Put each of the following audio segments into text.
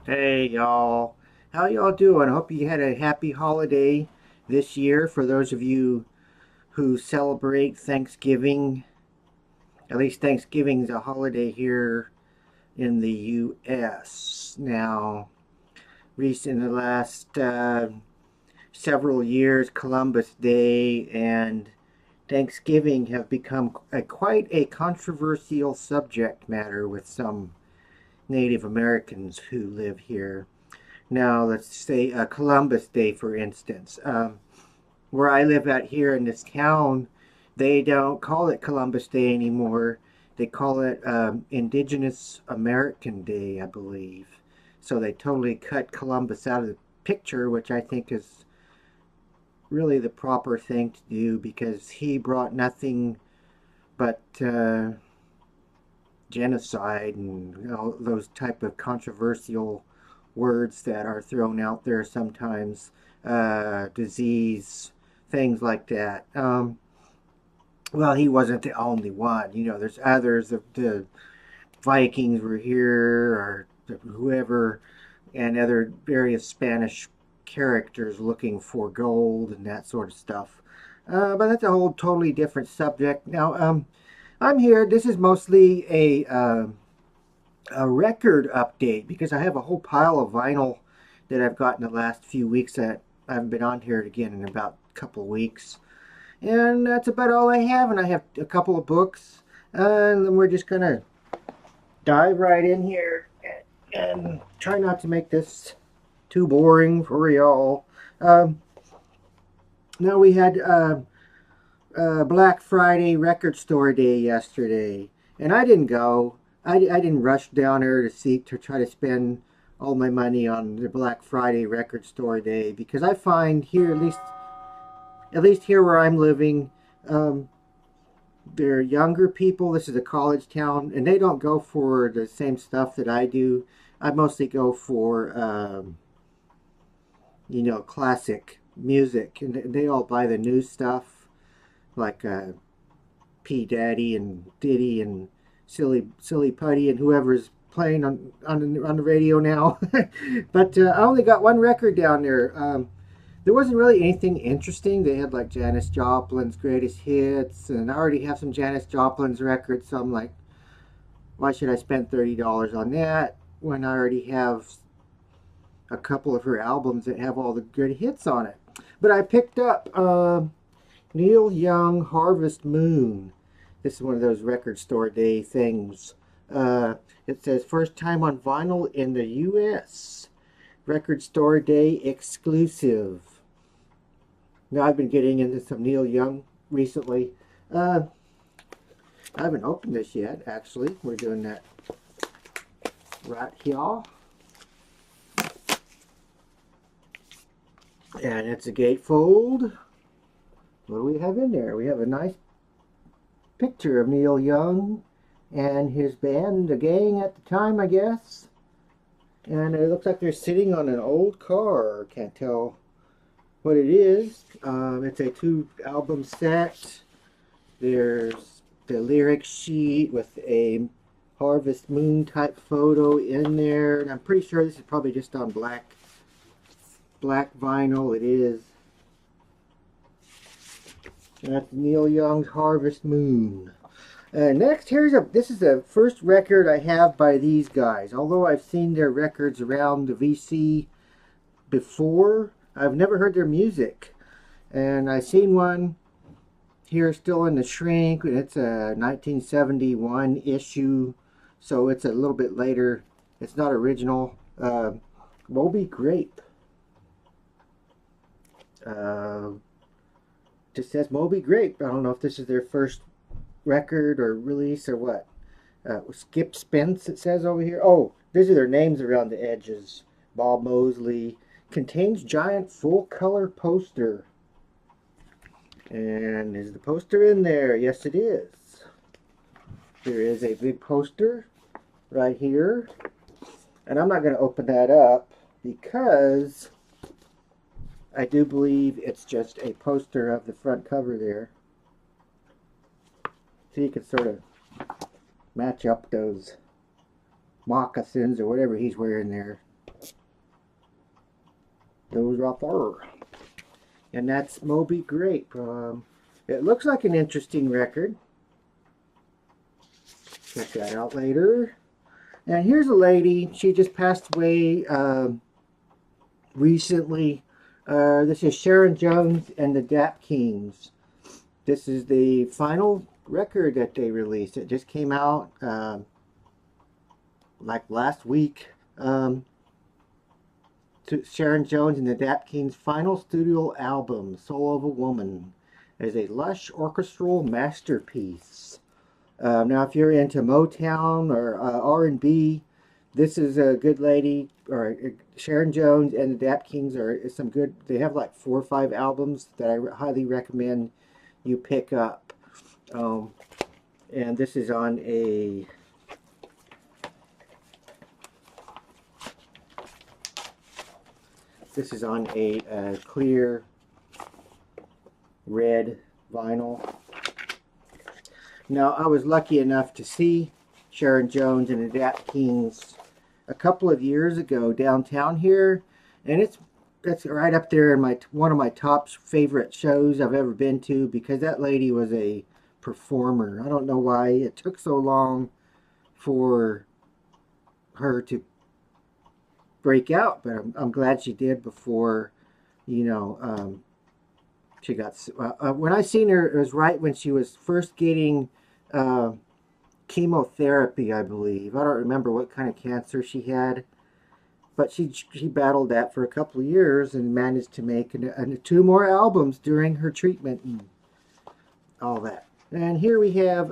Hey y'all, how y'all doing? I hope you had a happy holiday this year. For those of you who celebrate Thanksgiving, at least Thanksgiving's a holiday here in the U.S. Now, recent in the last several years, Columbus Day and Thanksgiving have become quite a controversial subject matter with some Native Americans who live here. Now, let's say Columbus Day, for instance. Where I live out here in this town, they don't call it Columbus Day anymore. They call it Indigenous American Day, I believe. So they totally cut Columbus out of the picture, which I think is really the proper thing to do because he brought nothing but genocide and those type of controversial words that are thrown out there sometimes, disease, things like that. Well, he wasn't the only one. There's others. The Vikings were here, or whoever, and other various Spanish characters looking for gold and that sort of stuff. But that's a whole totally different subject. Now, I'm here. This is mostly a record update because I have a whole pile of vinyl that I've got in the last few weeks that I haven't been on here again in about a couple of weeks. And that's about all I have. And I have a couple of books. And then we're just going to dive right in here and try not to make this too boring for y'all. Um, Now we had Black Friday Record Store Day yesterday, and I didn't go. I didn't rush down there to try to spend all my money on the Black Friday Record Store Day because I find here at least here where I'm living, um, they're younger people. This is a college town, and they don't go for the same stuff that I do. I mostly go for classic music, and they all buy the new stuff like P Daddy and Diddy and Silly Putty and whoever's playing on the radio now. But I only got one record down there. There wasn't really anything interesting. They had like Janis Joplin's greatest hits, and I already have some Janis Joplin's records, so I'm like, why should I spend $30 on that when I already have a couple of her albums that have all the good hits on it? But I picked up Neil Young Harvest Moon. This is one of those record store day things. It says first time on vinyl in the U.S. Record store day exclusive. Now I've been getting into some Neil Young recently. I haven't opened this yet, actually. We're doing that right here. And it's a gatefold. What do we have in there? We have a nice picture of Neil Young and his band, the gang at the time, I guess. And it looks like they're sitting on an old car. Can't tell what it is. It's a 2-album set. There's the lyric sheet with a Harvest Moon type photo in there. And I'm pretty sure this is probably just on black vinyl. It is. That's Neil Young's Harvest Moon. Next, this is the first record I have by these guys. Although I've seen their records around the VC before, I've never heard their music. And I've seen one here still in the shrink, and it's a 1971 issue, so it's a little bit later. It's not original. Moby Grape. Just says Moby Grape. I don't know if this is their first record or release or what. Skip Spence, it says over here. Oh, these are their names around the edges. Bob Mosley. Contains giant full color poster. And is the poster in there? Yes, it is. There is a big poster right here. And I'm not going to open that up because I do believe it's just a poster of the front cover there. So you can sort of match up those moccasins or whatever he's wearing there. Those right there. And that's Moby Grape. It looks like an interesting record. Check that out later. And here's a lady. She just passed away recently. This is Sharon Jones and the Dap Kings. This is the final record that they released. It just came out like last week. Sharon Jones and the Dap Kings' final studio album, Soul of a Woman, is a lush orchestral masterpiece. Now, if you're into Motown or R&B, this is a good lady. Or Sharon Jones and the Dap Kings are some good. They have like 4 or 5 albums that I highly recommend you pick up. And this is on a clear red vinyl. Now, I was lucky enough to see Sharon Jones and the Dap Kings a couple of years ago downtown here, and it's right up there in one of my top favorite shows I've ever been to, because that lady was a performer. I don't know why it took so long for her to break out, but I'm glad she did before, you know, she got. When I seen her, it was right when she was first getting chemotherapy, I believe. I don't remember what kind of cancer she had, but she battled that for a couple of years and managed to make 2 more albums during her treatment and all that. And here we have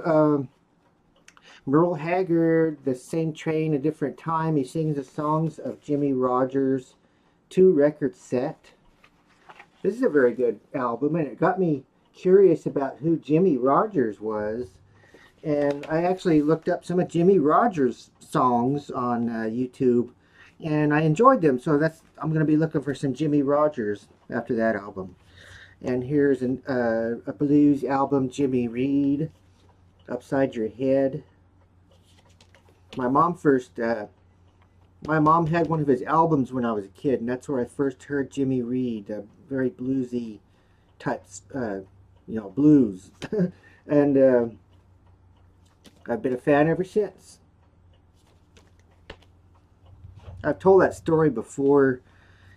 Merle Haggard, The Same Train, A Different Time. He sings the songs of Jimmie Rodgers' 2-record set. This is a very good album, and it got me curious about who Jimmie Rodgers was. And I actually looked up some of Jimmie Rodgers' songs on YouTube, and I enjoyed them. So I'm going to be looking for some Jimmie Rodgers after that album. And here's a blues album, Jimmy Reed, Upside Your Head. My mom had one of his albums when I was a kid, and that's where I first heard Jimmy Reed, a very bluesy type, blues. And I've been a fan ever since. I've told that story before.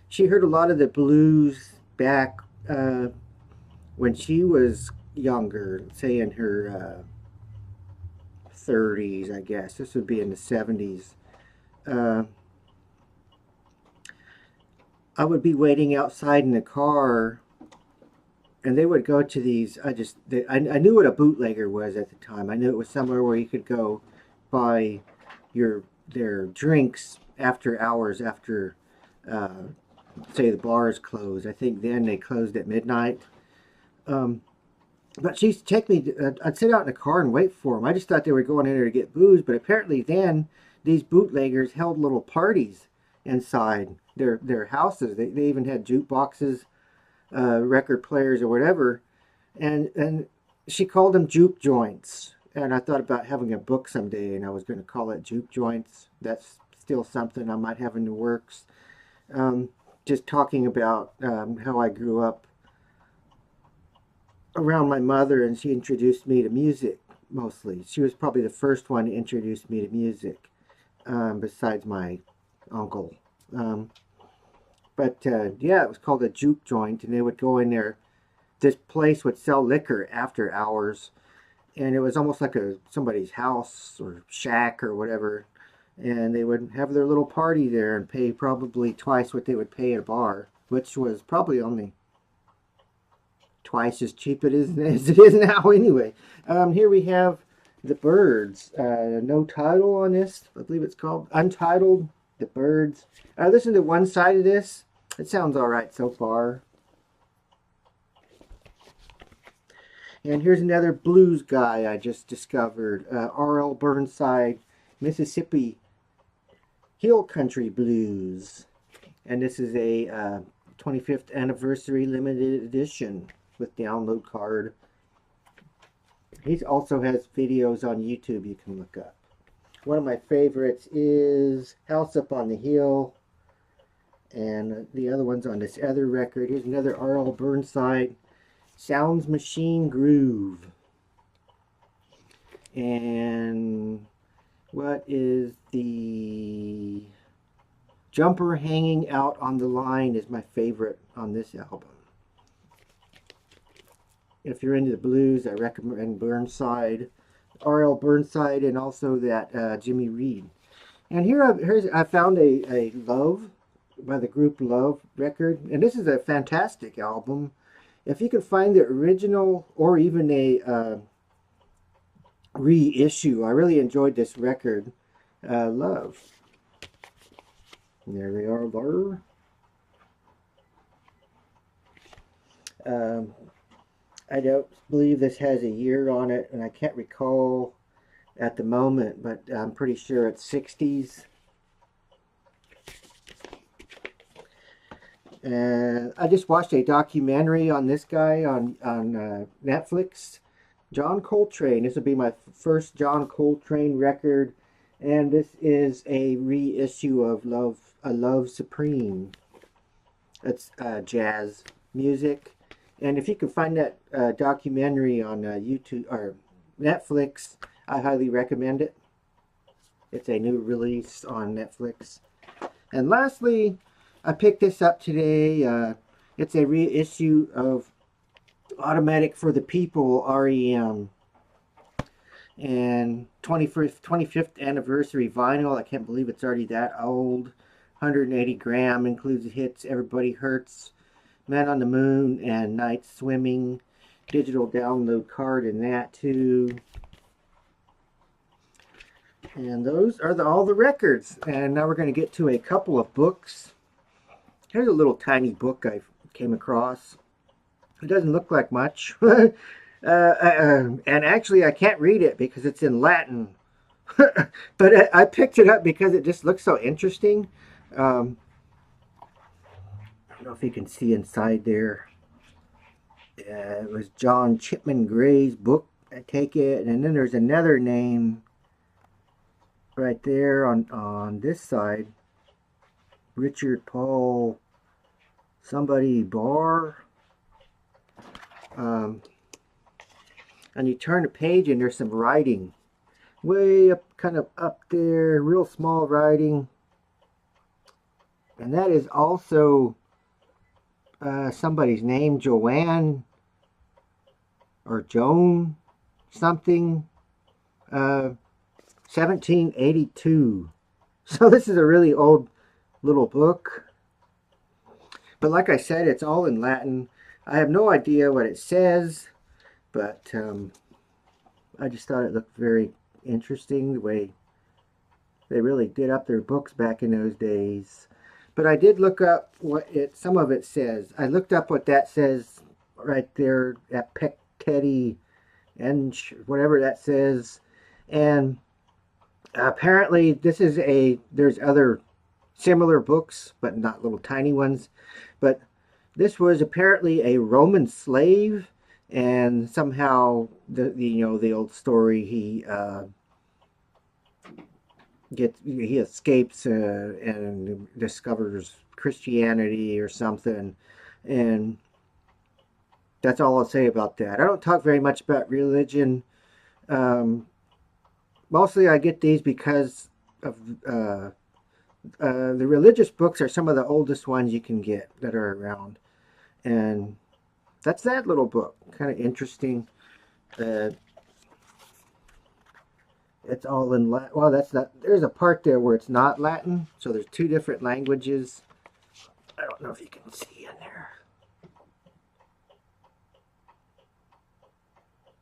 She heard a lot of the blues back when she was younger, say in her 30s, I guess. This would be in the 70s. I would be waiting outside in the car, and they would go to these. I knew what a bootlegger was at the time. I knew it was somewhere where you could go buy their drinks after hours, after say the bars closed. I think then they closed at midnight. But she'd take me. I'd sit out in the car and wait for them. I just thought they were going in there to get booze, but apparently then these bootleggers held little parties inside their houses. They even had jukeboxes, record players, or whatever, and she called them juke joints. And I thought about having a book someday, and I was going to call it Juke Joints. That's still something I might have in the works. Just talking about how I grew up around my mother, and she introduced me to music mostly. She was probably the first one to introduce me to music, besides my uncle. But yeah, it was called a juke joint, and they would go in there. This place would sell liquor after hours, and it was almost like somebody's house or shack or whatever. And they would have their little party there and pay probably twice what they would pay at a bar, which was probably only twice as cheap as it is now anyway. Here we have the Byrds. No title on this. I believe it's called Untitled, the Byrds. Listen to one side of this. It sounds all right so far. And here's another blues guy I just discovered. R.L. Burnside, Mississippi Hill Country Blues. And this is a 25th anniversary limited edition with download card. He also has videos on YouTube you can look up. One of my favorites is House Up on the Hill. And the other one's on this other record. Here's another R.L. Burnside, Sounds Machine Groove. And what is the Jumper Hanging Out on the Line is my favorite on this album. If you're into the blues, I recommend Burnside, R.L. Burnside, and also that Jimmy Reed. And I found a Love by the group Love record, and this is a fantastic album. If you can find the original or even a reissue, I really enjoyed this record, Love. There we are there. I don't believe this has a year on it, and I can't recall at the moment, but I'm pretty sure it's 60s. And I just watched a documentary on this guy on Netflix, John Coltrane. This will be my first John Coltrane record, and this is a reissue of Love Supreme. It's jazz music. And if you can find that documentary on YouTube or Netflix, I highly recommend it. It's a new release on Netflix. And lastly, I picked this up today. It's a reissue of Automatic for the People, REM. And 25th anniversary vinyl. I can't believe it's already that old. 180 gram, includes the hits Everybody Hurts, Man on the Moon, and Night Swimming. Digital download card in that too. And those are all the records. And now we're going to get to a couple of books. Here's a little tiny book I came across. It doesn't look like much. And actually I can't read it because it's in Latin. But I picked it up because it just looks so interesting. I don't know if you can see inside there. It was John Chipman Gray's book, I take it. And then there's another name right there on this side. Richard Paul somebody Barr. And you turn the page and there's some writing. Way up, kind of up there, real small writing. And that is also somebody's name, Joanne or Joan something, 1782. So this is a really old little book. But like I said, it's all in Latin. I have no idea what it says, but I just thought it looked very interesting the way they really did up their books back in those days. But I did look up what some of it says. I looked up what that says right there at Pecteti and whatever that says. And apparently this is there's other similar books, but not little tiny ones. But this was apparently a Roman slave, and somehow the old story, he escapes and discovers Christianity or something, and that's all I'll say about that. I don't talk very much about religion. Mostly I get these because of the religious books are some of the oldest ones you can get that are around. And that's that little book. Kind of interesting. It's all in Latin. Well, that's not. There's a part there where it's not Latin. So there's two different languages. I don't know if you can see in there.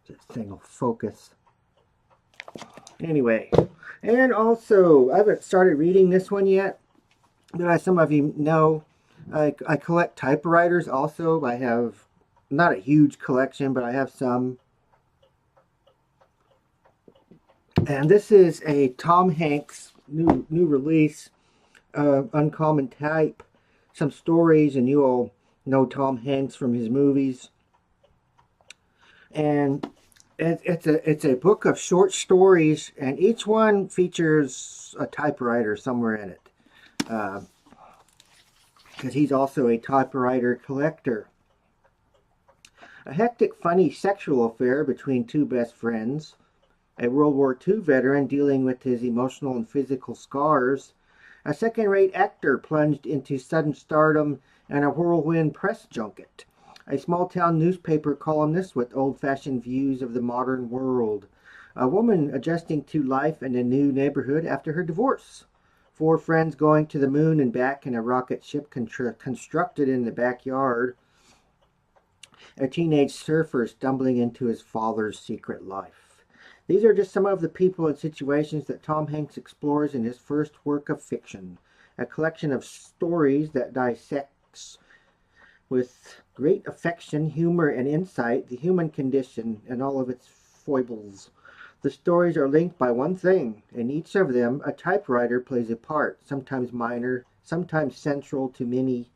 This thing will focus. Anyway. And also, I haven't started reading this one yet. But as some of you know, I collect typewriters also. I have not a huge collection, but I have some. And this is a Tom Hanks new release, Uncommon Type. Some stories, and you all know Tom Hanks from his movies. And it's a book of short stories, and each one features a typewriter somewhere in it. because he's also a typewriter collector. A hectic, funny sexual affair between two best friends, a World War II veteran dealing with his emotional and physical scars, a second-rate actor plunged into sudden stardom, and a whirlwind press junket, a small-town newspaper columnist with old-fashioned views of the modern world, a woman adjusting to life in a new neighborhood after her divorce, four friends going to the moon and back in a rocket ship constructed in the backyard, a teenage surfer stumbling into his father's secret life. These are just some of the people and situations that Tom Hanks explores in his first work of fiction, a collection of stories that dissects with great affection, humor, and insight the human condition and all of its foibles. The stories are linked by one thing. In each of them, a typewriter plays a part, sometimes minor, sometimes central to many.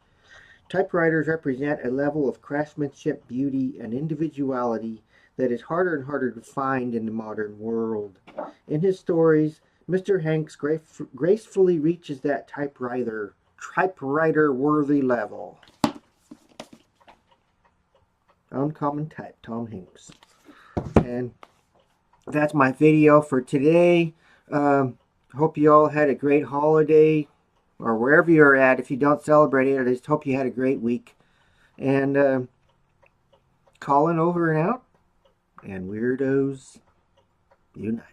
Typewriters represent a level of craftsmanship, beauty, and individuality that is harder and harder to find in the modern world. In his stories, Mr. Hanks gracefully reaches that typewriter-worthy level. Uncommon type, Tom Hanks. And that's my video for today. Hope you all had a great holiday, or wherever you're at. If you don't celebrate it, I just hope you had a great week. And calling over and out, and weirdos unite.